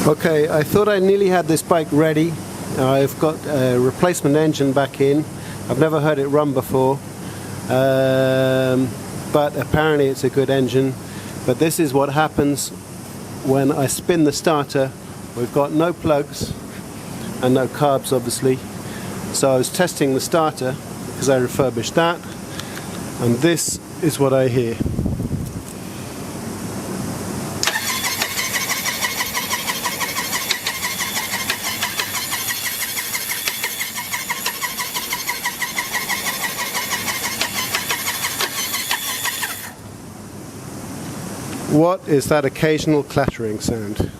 Okay, I thought I nearly had this bike ready. I've got a replacement engine back in. I've never heard it run before, but apparently it's a good engine. But this is what happens when I spin the starter. We've got no plugs and no carbs, obviously. So I was testing the starter because I refurbished that, and this is what I hear. What is that occasional clattering sound?